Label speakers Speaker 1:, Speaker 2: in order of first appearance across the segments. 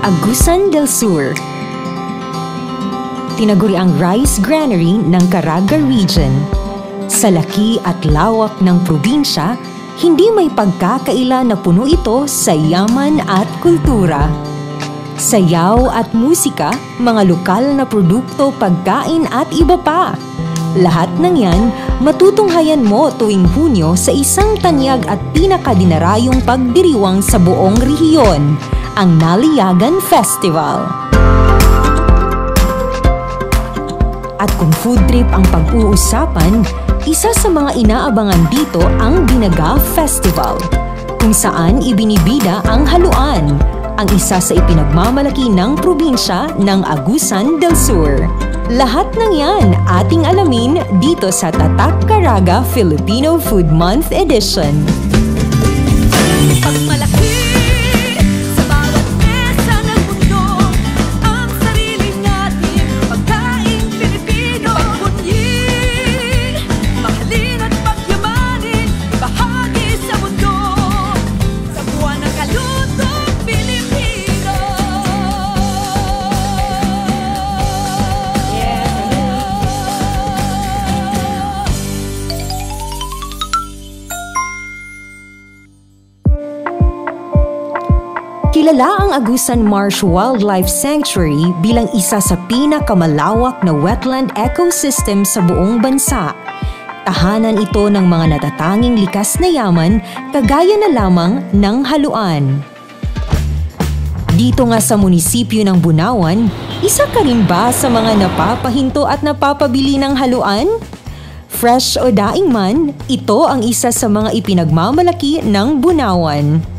Speaker 1: Agusan del Sur. Tinaguri ang rice granary ng Caraga Region. Sa laki at lawak ng probinsya, hindi may pagkakaila na puno ito sa yaman at kultura. Sayaw at musika, mga lokal na produkto, pagkain at iba pa. Lahat ng yan, matutunghayan mo tuwing Hunyo sa isang tanyag at pinakadinarayong pagdiriwang sa buong rehiyon, ang Naliyagan Festival. At kung food trip ang pag-uusapan, isa sa mga inaabangan dito ang Binaga Festival, kung saan ibinibida ang haluan, ang isa sa ipinagmamalaki ng probinsya ng Agusan del Sur. Lahat ng yan ating alamin dito sa Tatak Caraga Filipino Food Month Edition.
Speaker 2: Pagmalaki sa bawat mesa ng mundo, ang sarili natin pagkaing Pilipino. Pagpunyin, mahalin at pagyamanin, ibahagi sa mundo, sa buwan ng kalutong Pilipino.
Speaker 1: Kilala ang Agusan Marsh Wildlife Sanctuary bilang isa sa pinakamalawak na wetland ecosystem sa buong bansa. Tahanan ito ng mga natatanging likas na yaman kagaya na lamang ng haluan. Dito nga sa munisipyo ng Bunawan, isa ka rin ba sa mga napapahinto at napapabili ng haluan? Fresh o daing man, ito ang isa sa mga ipinagmamalaki ng Bunawan.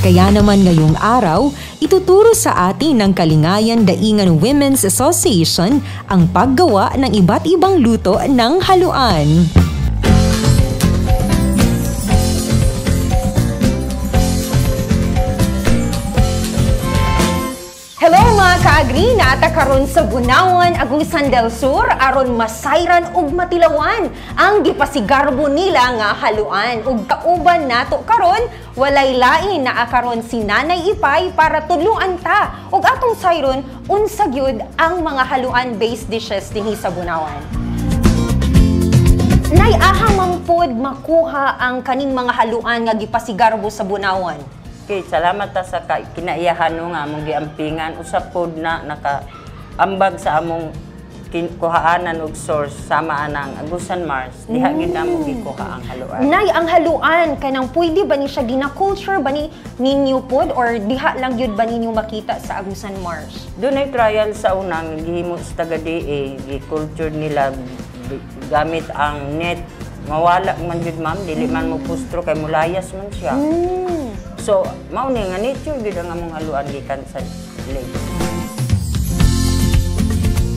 Speaker 1: Kaya naman ngayong araw, ituturo sa atin ng Kalingayan Daingan Women's Association ang paggawa ng iba't ibang luto ng haluan.
Speaker 3: Hello mga kaagri, naata karon sa Bunawan, Agusan del Sur, aron masayran ug matilawan ang gipasigarbo nila nga haluan. Ug kauban nato karon, walay lain na karon si Nanay Ipay para tuluan ta ug atong sayron unsa gyud ang mga haluan-based dishes dinhi sa Bunawan. Nay, aha man pod makuha ang kaning mga haluan nga gipasigarbo sa Bunawan.
Speaker 4: Okay, salamat ta sa kinaiyahan nga among giampingan, usap pod na nakaambag sa among kuhaanan og source sama anang Agusan Mars. Diha gid namo gikuha ang haluan.
Speaker 3: Nay, ang haluan kanang pwede ba ni siya gina-culture ba ni ninyo pod or diha lang gyud ba ninyo makita sa Agusan Mars?
Speaker 4: Dunay trial sa unang gihimo sa taga-DA, gi-culture nila gamit ang net. Mawala man jud ma'am, dili man mo pustro kay mulayas man siya. So, mao ni nga nature gid ang among haluan gikan sa lake.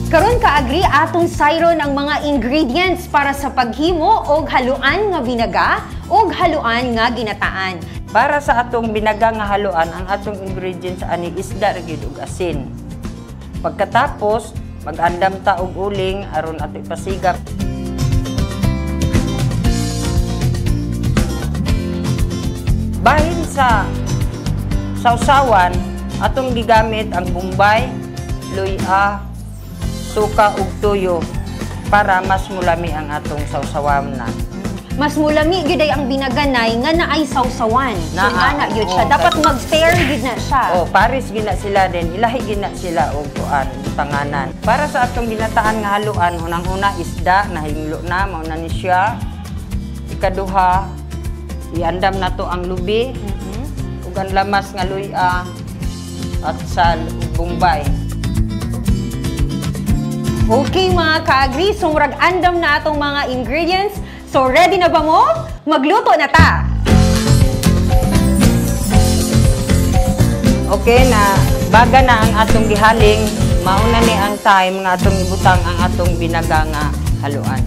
Speaker 3: Karon kaagri atong sayron ang mga ingredients para sa paghimo og haluan nga binaga og haluan nga ginataan.
Speaker 4: Para sa atong binaga nga haluan, ang atong ingredients ani isda ra gyud ug asin. Pagkatapos, mag-andam ta og uling aron ato ipasigap. Bahin sa sausawan, atong gigamit ang bumbay, luya, suka ug tuyo para mas mulami ang atong sausawan na.
Speaker 3: Mas mulami gyud ay ang binaganay nga naay sausawan. So ana gyud siya. Dapat mag-pair gyud na siya.
Speaker 4: Oh, pares gina sila din. Ilahi gina sila og kuan tanganan. Para sa atong ginataan nga haluan, unang-una isda nahimlo na mao na ni siya. Ikaduha, iandam na to ang lubi, ug ang lamas nga luya at sa bumbay.
Speaker 3: Okay mga kaagri, so murag andam na atong mga ingredients. So ready na ba mo? Magluto na ta!
Speaker 4: Okay na, baga na ang atong gihaling, mauna ni ang time nga atong ibutang ang atong binaga nga haluan.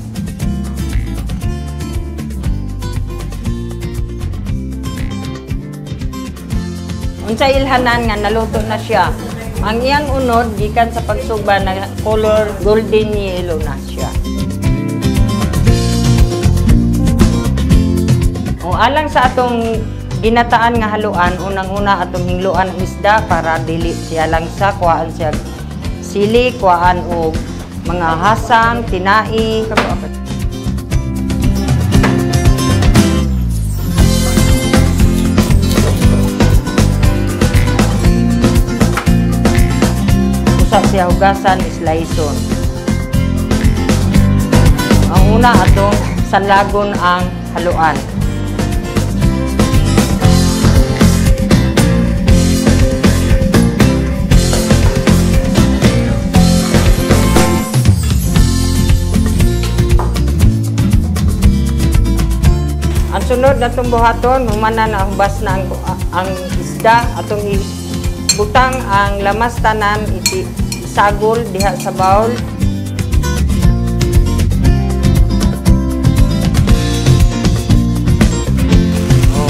Speaker 4: Unsay ilhanan nga naluto na siya. Ang iyang unod gikan sa pagsuba na color golden yellow na siya. O alang sa atong ginataan nga haluan, unang-una atong hingluan ang isda para dili siya langsa, kuhaan siya sili, kuhaan og mga hasang, tinai. Usa siya hugasan, sliceon. Ang una atong sanlagon ang haluan. Ang sunod na itong buhaton, humana na hubas na ang isda, atong ibutang ang lamas tanan, isagol diha sa bowl.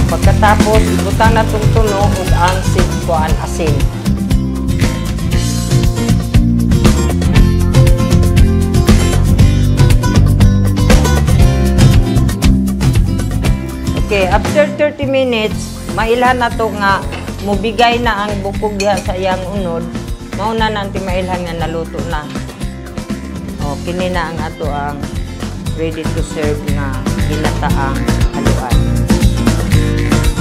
Speaker 4: Pagkatapos, ibutang na itong tunog ug ang sikuan asin. Okay, after 30 minutes, mailhan na to nga mubigay na ang bukog diha sa iyang unod. Mauna na ang mailhan nga naluto na. O, kini na ang ato ang ready to serve nga ginataang haluan.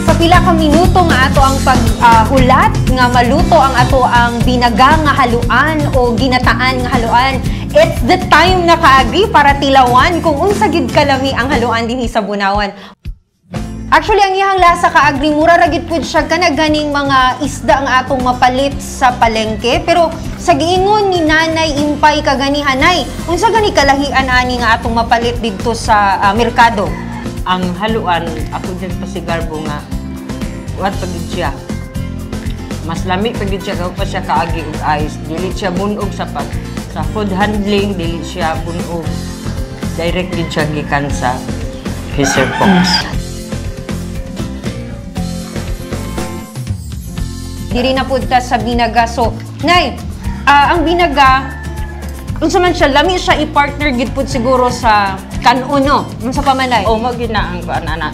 Speaker 3: Sa pila ka minuto nga ato ang paghulat nga maluto ang ato ang binaga nga haluan o ginataan nga haluan. It's the time na kaagi para tilawan kung unsa gid kalami ang haluan dinhi sa Bunawan. Actually, ang iyang lasa kaagri, mura ragid pud siya kanaganing mga isda nga atong mapalit sa palengke. Pero sa giingon ni Nanay Impay kaganihanay, unsa gani kalahian ani nga atong mapalit didto sa merkado?
Speaker 4: Ang haluan, ako dyan pasigarbo nga, what pagid siya. Mas lami pagid siya, pa siya kaagi ug ice. Dili siya bunog sa food handling, dili siya bunog. Direct din siya gikan sa freezer box.
Speaker 3: Diri na pud ta sa binaga. So, Nay, ang binaga, unsa man siya, lami siya i-partner gid pud siguro sa kanon, no? Unsa pa man, Nay?
Speaker 4: O, magina ang ana.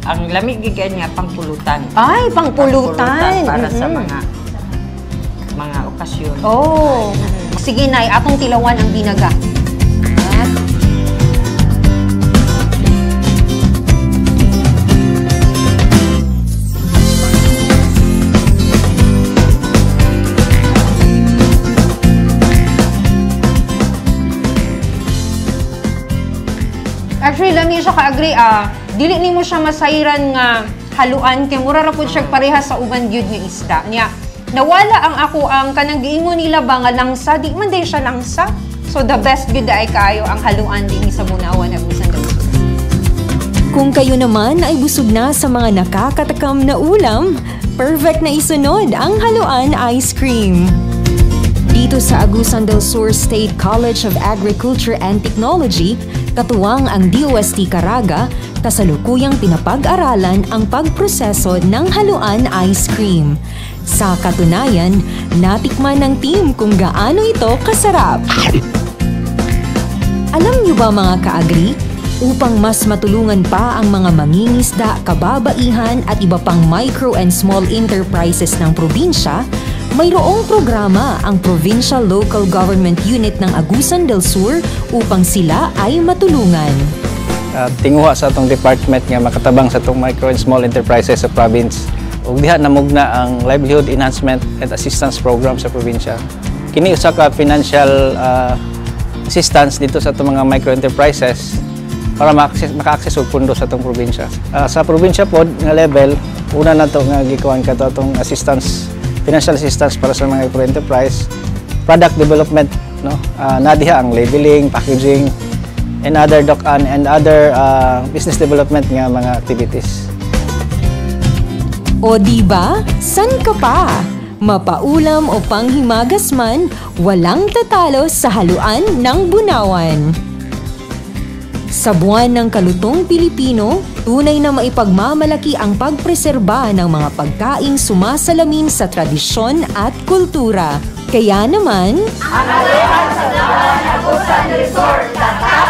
Speaker 4: Ang lami gid niya pangpulutan.
Speaker 3: Ay, pangpulutan.
Speaker 4: Para sa mga okasyon.
Speaker 3: Oh. Sige, Nay, atong tilawan ang binaga. Actually, lami siya kaagri, dili nimo siya masayran nga haluan kay mura ra pud siya pareha sa uban gyud nga isda. Nya nawala ang ako ang kanang giingon nila ba nga langsa, di man din siya langsa. So the best gyud ay kaayo ang haluan dinhi sa Bunawan ug Sandals.
Speaker 1: Kung kayo naman ay busog na sa mga nakakatakam na ulam, perfect na isunod ang haluan ice cream. Dito sa Agusan del Sur State College of Agriculture and Technology, katuwang ang DOST Caraga, kasalukuyang pinapag-aralan ang pagproseso ng haluan ice cream. Sa katunayan, natikman ng team kung gaano ito kasarap. Alam niyo ba mga kaagri, upang mas matulungan pa ang mga mangingisda, kababaihan at iba pang micro and small enterprises ng probinsya, mayroong programa ang Provincial Local Government Unit ng Agusan del Sur upang sila ay matulungan.
Speaker 5: Tinguha sa atong department nga makatabang sa atong micro and small enterprises sa province. Ug diha namugna ang Livelihood Enhancement and Assistance Program sa probinsya. Kini usa ka financial assistance dito sa atong mga micro enterprises para maka-access og pundo sa atong probinsya. Sa probinsya pod nga level, una na to nga gikuan kato atong assistance, financial assistance para sa mga micro-enterprise, product development, no? Nadiha ang labeling, packaging, and other business development nga mga activities.
Speaker 1: O diba? San ka pa? Mapaulam o panghimagas man, walang tatalo sa haluan ng Bunawan. Sa buwan ng kalutong Pilipino, tunay na maipagmamalaki ang pagpreserba ng mga pagkaing sumasalamin sa tradisyon at kultura. Kaya naman,
Speaker 2: Ang haluan sa Bunawan Agusan Resort, tatak